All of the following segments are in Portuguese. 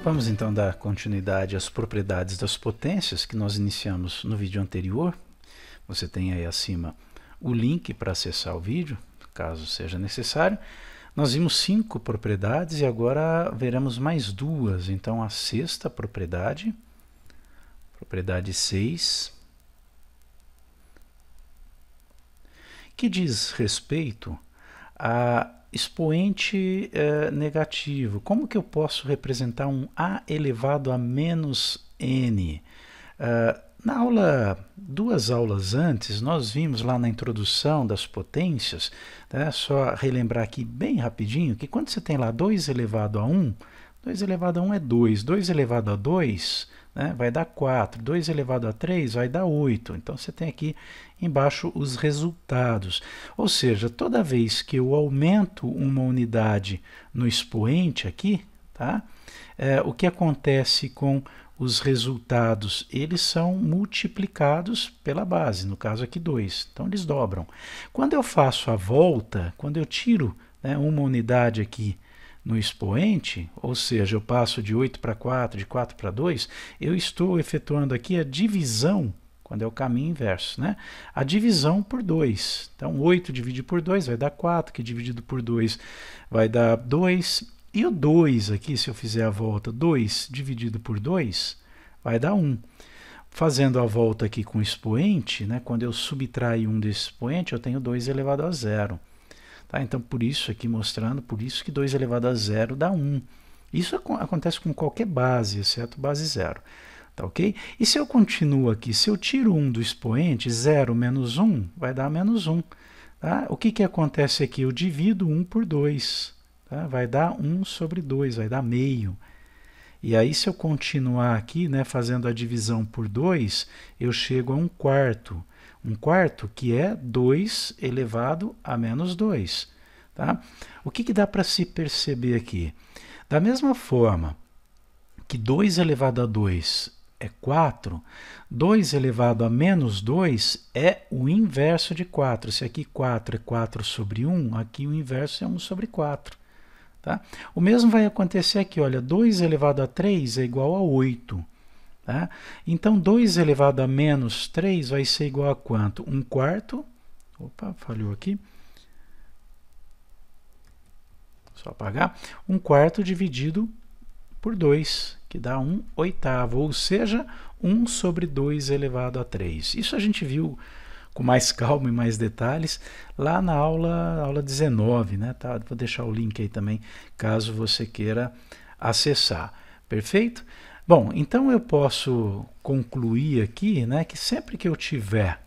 Vamos então dar continuidade às propriedades das potências que nós iniciamos no vídeo anterior. Você tem aí acima o link para acessar o vídeo, caso seja necessário. Nós vimos 5 propriedades e agora veremos mais 2. Então, a 6ª propriedade, propriedade 6, que diz respeito a expoente negativo. Como que eu posso representar um a elevado a menos n? Na aula, 2 aulas antes, nós vimos lá na introdução das potências, né, só relembrar aqui bem rapidinho, que quando você tem lá 2 elevado a 1, 2 elevado a 1 é 2, 2 elevado a 2, né, vai dar 4, 2 elevado a 3 vai dar 8. Então você tem aqui embaixo os resultados. Ou seja, toda vez que eu aumento uma unidade no expoente aqui, tá, o que acontece com os resultados? Eles são multiplicados pela base, no caso aqui 2, então eles dobram. Quando eu faço a volta, quando eu tiro, né, uma unidade aqui no expoente, ou seja, eu passo de 8 para 4, de 4 para 2, eu estou efetuando aqui a divisão, quando é o caminho inverso, né? A divisão por 2. Então, 8 dividido por 2 vai dar 4, que dividido por 2 vai dar 2. E o 2 aqui, se eu fizer a volta, 2 dividido por 2 vai dar 1. Fazendo a volta aqui com o expoente, né, quando eu subtraio 1 desse expoente, eu tenho 2 elevado a 0. Tá? Então, por isso aqui mostrando, por isso que 2 elevado a 0 dá 1. Isso acontece com qualquer base, exceto base 0. Tá, ok? E se eu continuo aqui, se eu tiro 1 do expoente, 0 menos 1 vai dar menos 1. Tá? O que acontece aqui? Eu divido 1 por 2. Tá? Vai dar 1 sobre 2, vai dar meio. E aí, se eu continuar aqui, né, fazendo a divisão por 2, eu chego a 1/4. 1/4 que é 2 elevado a menos 2. Tá? O que dá para se perceber aqui? Da mesma forma que 2 elevado a 2 é 4, 2 elevado a menos 2 é o inverso de 4. Se aqui 4 é 4 sobre 1, aqui o inverso é 1 sobre 4. Tá? O mesmo vai acontecer aqui, olha, 2 elevado a 3 é igual a 8. Tá? Então, 2 elevado a menos 3 vai ser igual a quanto? 1/4, opa, falhou aqui, só apagar, 1/4 dividido por 2, que dá 1/8, ou seja, 1 sobre 2 elevado a 3. Isso a gente viu com mais calma e mais detalhes lá na aula 19, né? Tá? Vou deixar o link aí também, caso você queira acessar. Perfeito? Bom, então eu posso concluir aqui, né, que sempre que eu tiver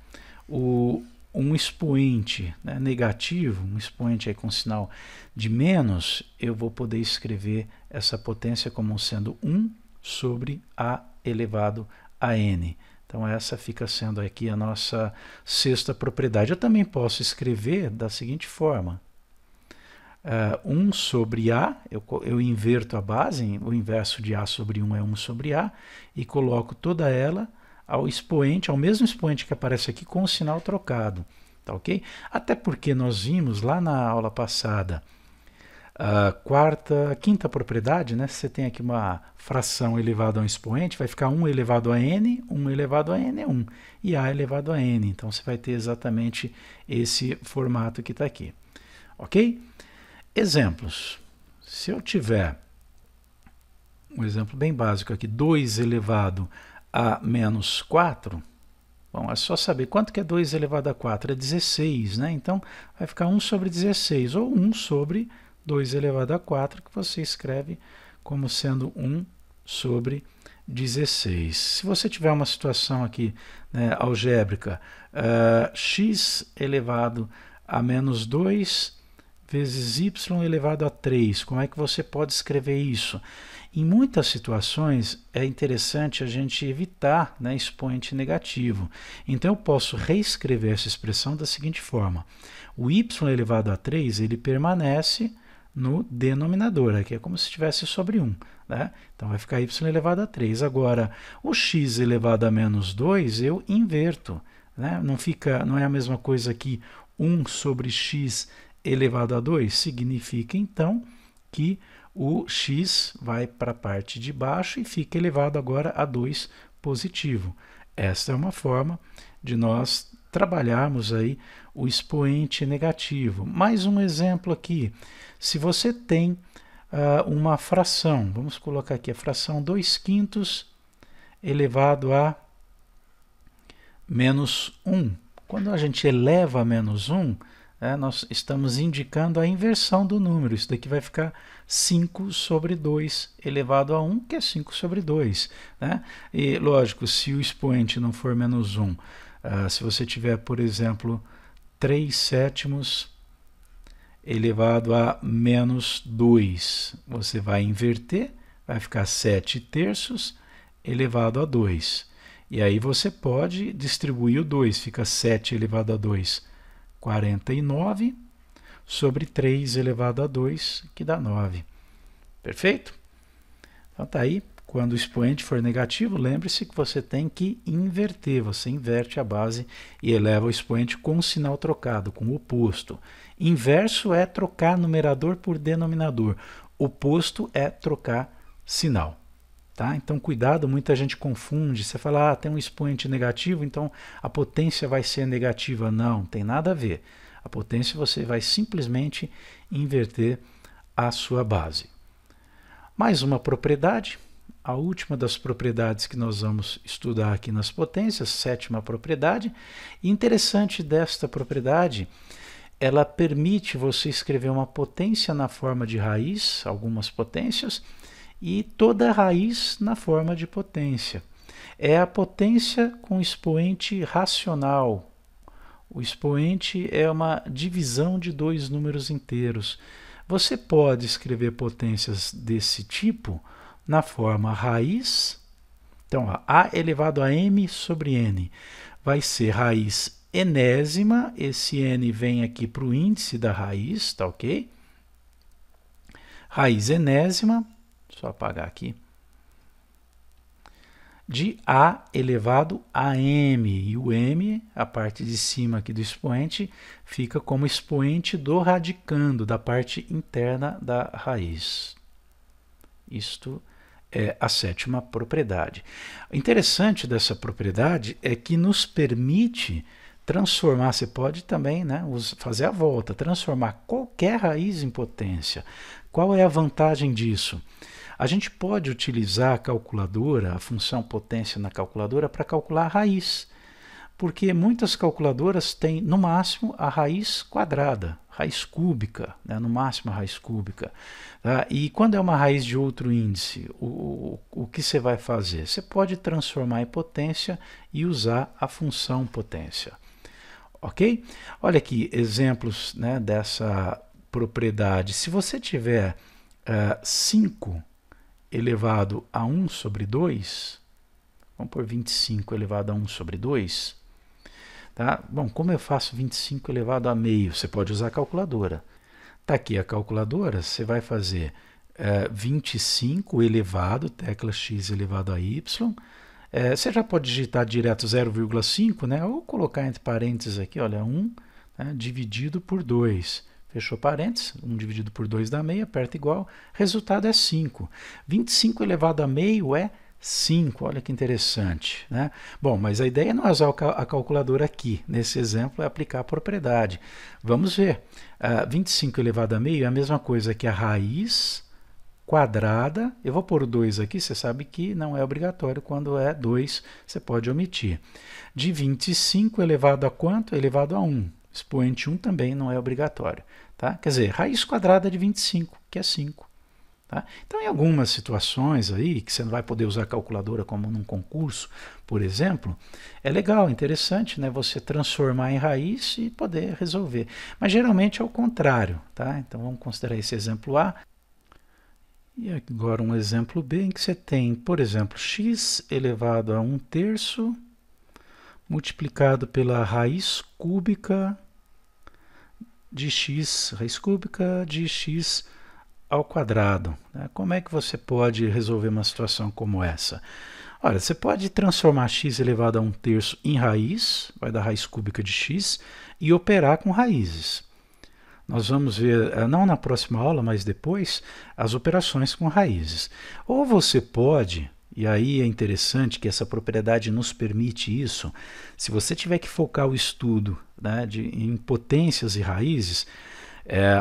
um expoente, né, negativo, um expoente aí com sinal de menos, eu vou poder escrever essa potência como sendo 1 sobre a elevado a n. Então, essa fica sendo aqui a nossa 6ª propriedade. Eu também posso escrever da seguinte forma. 1 sobre a, eu inverto a base, o inverso de a sobre 1 é 1 sobre a, e coloco toda ela ao expoente, ao mesmo expoente que aparece aqui com o sinal trocado. Tá, ok? Até porque nós vimos lá na aula passada, a 5ª propriedade, né? Você tem aqui uma fração elevada a um expoente, vai ficar 1 elevado a n, 1 elevado a n é 1, e a elevado a n. Então, você vai ter exatamente esse formato que está aqui. Ok? Exemplos. Se eu tiver um exemplo bem básico aqui, 2 elevado a menos 4, bom, é só saber quanto que é 2 elevado a 4, é 16, né? Então, vai ficar 1 sobre 16, ou 1 sobre 2 elevado a 4, que você escreve como sendo 1 sobre 16. Se você tiver uma situação aqui, né, algébrica, x elevado a menos 2 vezes y elevado a 3, como é que você pode escrever isso? Em muitas situações é interessante a gente evitar, né, expoente negativo. Então eu posso reescrever essa expressão da seguinte forma. O y elevado a 3 ele permanece no denominador, aqui é como se estivesse sobre 1. Né? Então vai ficar y elevado a 3. Agora, o x elevado a menos 2 eu inverto. Né? Não é a mesma coisa que 1 sobre x elevado a 2? Significa então que o x vai para a parte de baixo e fica elevado agora a 2 positivo. Esta é uma forma de nós trabalharmos aí o expoente negativo. Mais um exemplo aqui. Se você tem uma fração, vamos colocar aqui a fração 2/5 elevado a menos 1. Quando a gente eleva a menos 1, nós estamos indicando a inversão do número. Isso daqui vai ficar 5 sobre 2 elevado a 1, que é 5 sobre 2. Né? E, lógico, se o expoente não for menos 1, se você tiver, por exemplo, 3/7 elevado a menos 2, você vai inverter, vai ficar 7/3 elevado a 2. E aí você pode distribuir o 2, fica 7 elevado a 2, 49, sobre 3 elevado a 2, que dá 9. Perfeito? Então tá aí. Quando o expoente for negativo, lembre-se que você tem que inverter. Você inverte a base e eleva o expoente com o sinal trocado, com o oposto. Inverso é trocar numerador por denominador. Oposto é trocar sinal. Tá? Então, cuidado, muita gente confunde. Você fala, tem um expoente negativo, então a potência vai ser negativa. Não, tem nada a ver. A potência você vai simplesmente inverter a sua base. Mais uma propriedade. A última das propriedades que nós vamos estudar aqui nas potências, 7ª propriedade. E interessante desta propriedade, ela permite você escrever uma potência na forma de raiz, algumas potências, e toda a raiz na forma de potência. É a potência com expoente racional. O expoente é uma divisão de dois números inteiros. Você pode escrever potências desse tipo na forma raiz. Então, a elevado a m sobre n vai ser raiz enésima. Esse n vem aqui para o índice da raiz, tá ok? Raiz enésima, só apagar aqui, de a elevado a m. E o m, a parte de cima aqui do expoente, fica como expoente do radicando, da parte interna da raiz. Isto é a 7ª propriedade. O interessante dessa propriedade é que nos permite transformar, você pode também fazer a volta, transformar qualquer raiz em potência. Qual é a vantagem disso? A gente pode utilizar a calculadora, a função potência na calculadora, para calcular a raiz, porque muitas calculadoras têm, no máximo, a raiz quadrada, raiz cúbica, no máximo a raiz cúbica. Tá? E quando é uma raiz de outro índice, o que você vai fazer? Você pode transformar em potência e usar a função potência. Ok? Olha aqui exemplos dessa propriedade. Se você tiver 5 elevado a 1 sobre 2, vamos por 25 elevado a 1 sobre 2, tá? Bom, como eu faço 25 elevado a meio? Você pode usar a calculadora. Está aqui a calculadora, você vai fazer 25 elevado, tecla x elevado a y. Você já pode digitar direto 0,5, ou colocar entre parênteses aqui, olha, 1 dividido por 2. Fechou parênteses, 1 dividido por 2 dá meio, aperta igual, resultado é 5. 25 elevado a meio é 5, olha que interessante. Bom, mas a ideia não é usar a calculadora aqui, nesse exemplo é aplicar a propriedade. Vamos ver, 25 elevado a meio é a mesma coisa que a raiz quadrada, eu vou pôr o 2 aqui, você sabe que não é obrigatório, quando é 2 você pode omitir. De 25 elevado a quanto? Elevado a 1. Expoente 1 também não é obrigatório. Tá? Quer dizer, raiz quadrada de 25, que é 5. Tá? Então, em algumas situações aí, que você não vai poder usar a calculadora como num concurso, por exemplo, é legal, interessante, você transformar em raiz e poder resolver. Mas geralmente é o contrário. Tá? Então, vamos considerar esse exemplo A. E agora um exemplo B, em que você tem, por exemplo, x elevado a 1/3 multiplicado pela raiz cúbica de x, raiz cúbica de x ao quadrado. Como é que você pode resolver uma situação como essa? Olha, você pode transformar x elevado a 1/3 em raiz, vai dar raiz cúbica de x, e operar com raízes. nós vamos ver, não na próxima aula, mas depois, as operações com raízes. Ou você pode, e aí é interessante que essa propriedade nos permite isso, se você tiver que focar o estudo, né, em potências e raízes,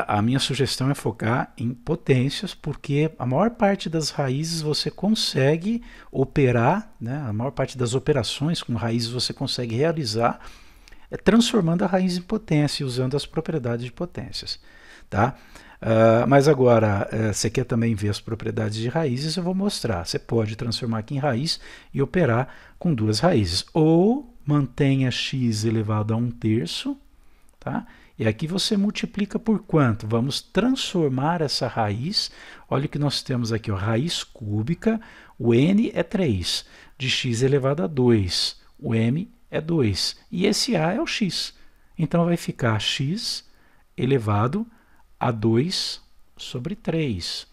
a minha sugestão é focar em potências, porque a maior parte das raízes você consegue operar, né, a maior parte das operações com raízes você consegue realizar transformando a raiz em potência, usando as propriedades de potências. Tá? Mas agora, você quer também ver as propriedades de raízes, eu vou mostrar. Você pode transformar aqui em raiz e operar com duas raízes. Ou mantenha x elevado a 1/3, tá? E aqui você multiplica por quanto? Vamos transformar essa raiz. Olha o que nós temos aqui, ó, raiz cúbica, o n é 3, de x elevado a 2, o m é 2, e esse a é o x. Então vai ficar x elevado a 2 sobre 3.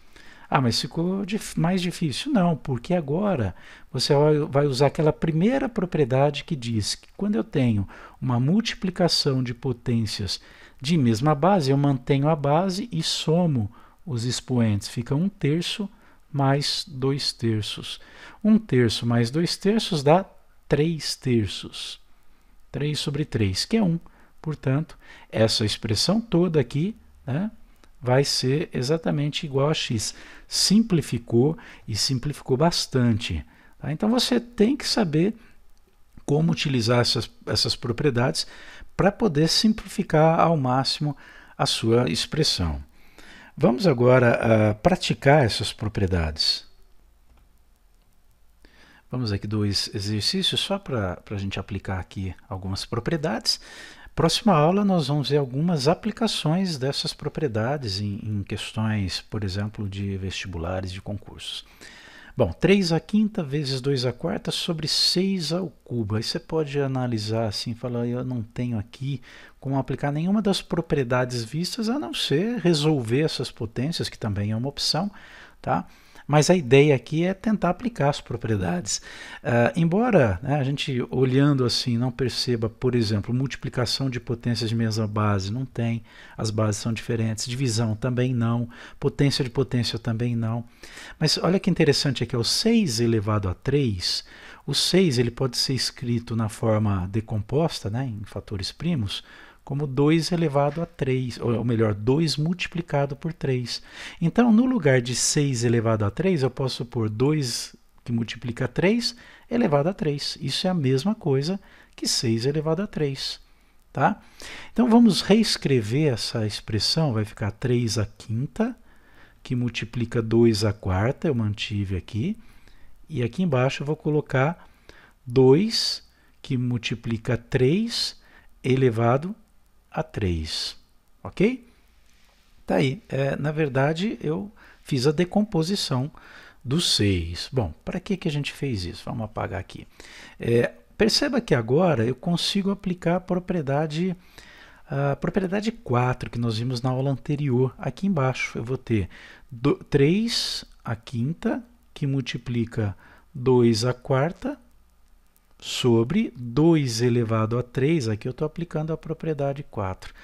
Ah, mas ficou mais difícil? Não, porque agora você vai usar aquela primeira propriedade que diz que quando eu tenho uma multiplicação de potências de mesma base, eu mantenho a base e somo os expoentes. Fica 1/3 mais 2/3. 1/3 mais 2/3 dá 3/3. 3 sobre 3, que é 1. Portanto, essa expressão toda aqui, né, vai ser exatamente igual a x. Simplificou e simplificou bastante. Tá? Então você tem que saber como utilizar essas propriedades para poder simplificar ao máximo a sua expressão. Vamos agora praticar essas propriedades. Vamos aqui dois exercícios só para a gente aplicar aqui algumas propriedades. Próxima aula nós vamos ver algumas aplicações dessas propriedades em questões, por exemplo, de vestibulares, de concursos. Bom, 3/5 vezes 2/4 sobre 6 ao cubo. Aí você pode analisar assim, falar, eu não tenho aqui como aplicar nenhuma das propriedades vistas, a não ser resolver essas potências, que também é uma opção, tá? Mas a ideia aqui é tentar aplicar as propriedades. Embora, né, a gente olhando assim não perceba, por exemplo, multiplicação de potências de mesma base, não tem, as bases são diferentes, divisão também não, potência de potência também não. Mas olha que interessante aqui, o 6 elevado a 3, o 6 ele pode ser escrito na forma decomposta, né, em fatores primos, como 2 elevado a 3, ou melhor, 2 multiplicado por 3. Então, no lugar de 6 elevado a 3, eu posso pôr 2 que multiplica 3 elevado a 3. Isso é a mesma coisa que 6 elevado a 3. Tá? Então, vamos reescrever essa expressão, vai ficar 3/5, que multiplica 2/4, eu mantive aqui. E aqui embaixo eu vou colocar 2, que multiplica 3 elevado a 3, ok? Tá aí, na verdade eu fiz a decomposição do 6. Bom, para que a gente fez isso? Vamos apagar aqui. Perceba que agora eu consigo aplicar a propriedade 4 que nós vimos na aula anterior. Aqui embaixo eu vou ter 3/5 que multiplica 2/4 sobre 2 elevado a 3, aqui eu estou aplicando a propriedade 4,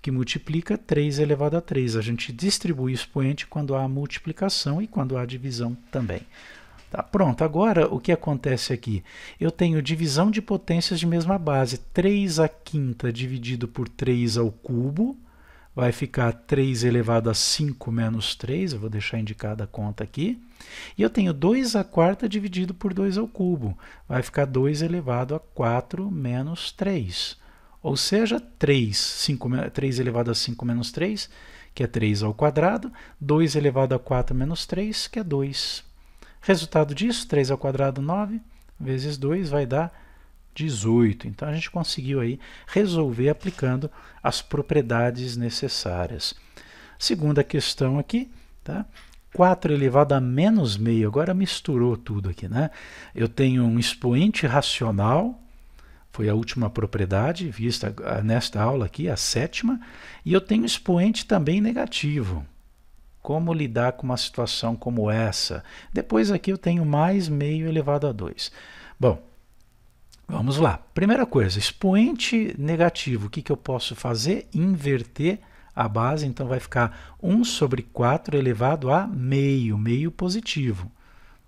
que multiplica 3 elevado a 3. A gente distribui o expoente quando há multiplicação e quando há divisão também. Tá, pronto, agora o que acontece aqui? Eu tenho divisão de potências de mesma base. 3/5 dividido por 3 ao cubo, vai ficar 3 elevado a 5 menos 3, eu vou deixar indicada a conta aqui. E eu tenho 2/4 dividido por 2 ao cubo, vai ficar 2 elevado a 4 menos 3. Ou seja, 3 elevado a 5 menos 3, que é 3 ao quadrado, 2 elevado a 4 menos 3, que é 2. Resultado disso, 3 ao quadrado, 9, vezes 2 vai dar 18. Então, a gente conseguiu aí resolver aplicando as propriedades necessárias. Segunda questão aqui, tá? 4 elevado a menos meio, agora misturou tudo aqui, né? Eu tenho um expoente racional, foi a última propriedade vista nesta aula aqui, a 7ª, e eu tenho expoente também negativo. Como lidar com uma situação como essa? Depois aqui eu tenho mais meio elevado a 2. Bom, vamos lá. Primeira coisa, expoente negativo, o que eu posso fazer? Inverter a base, então vai ficar 1 sobre 4 elevado a meio, meio positivo,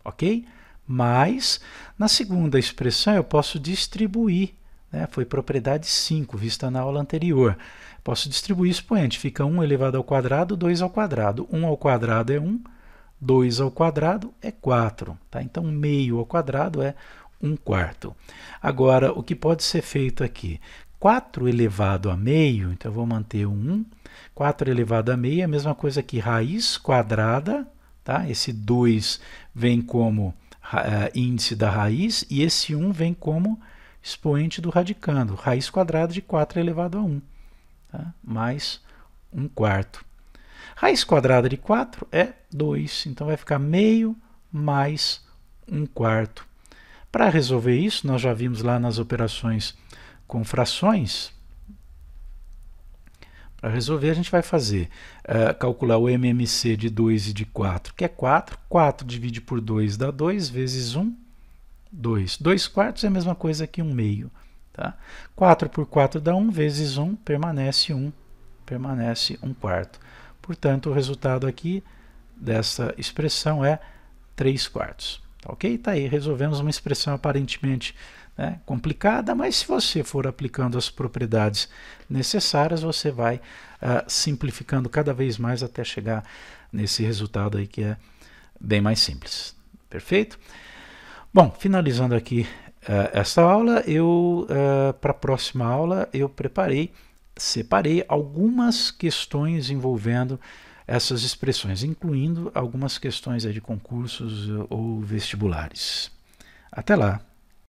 ok? Mas, na segunda expressão, eu posso distribuir, né? Foi propriedade 5, vista na aula anterior. Posso distribuir expoente, fica 1 elevado ao quadrado, 2 ao quadrado. 1 ao quadrado é 1, 2 ao quadrado é 4. Tá? Então, meio ao quadrado é 1/4. Agora, o que pode ser feito aqui? 4 elevado a meio, então eu vou manter o 1. 4 elevado a meio é a mesma coisa que raiz quadrada, tá? Esse 2 vem como índice da raiz e esse 1 vem como expoente do radicando, raiz quadrada de 4 elevado a 1, tá? Mais 1/4. Raiz quadrada de 4 é 2, então vai ficar meio mais 1/4. Para resolver isso, nós já vimos lá nas operações com frações. Para resolver, a gente vai fazer, calcular o MMC de 2 e de 4, que é 4. 4 divide por 2 dá 2, vezes 1, 2. 2/4 é a mesma coisa que 1 meio. Tá? 4 por 4 dá 1, vezes 1, permanece 1, permanece 1/4. Portanto, o resultado aqui dessa expressão é 3/4. Ok? Tá aí, resolvemos uma expressão aparentemente, né, complicada, mas se você for aplicando as propriedades necessárias, você vai simplificando cada vez mais até chegar nesse resultado aí que é bem mais simples. Perfeito? Bom, finalizando aqui esta aula, para a próxima aula eu separei algumas questões envolvendo essas expressões, incluindo algumas questões aí de concursos ou vestibulares. Até lá!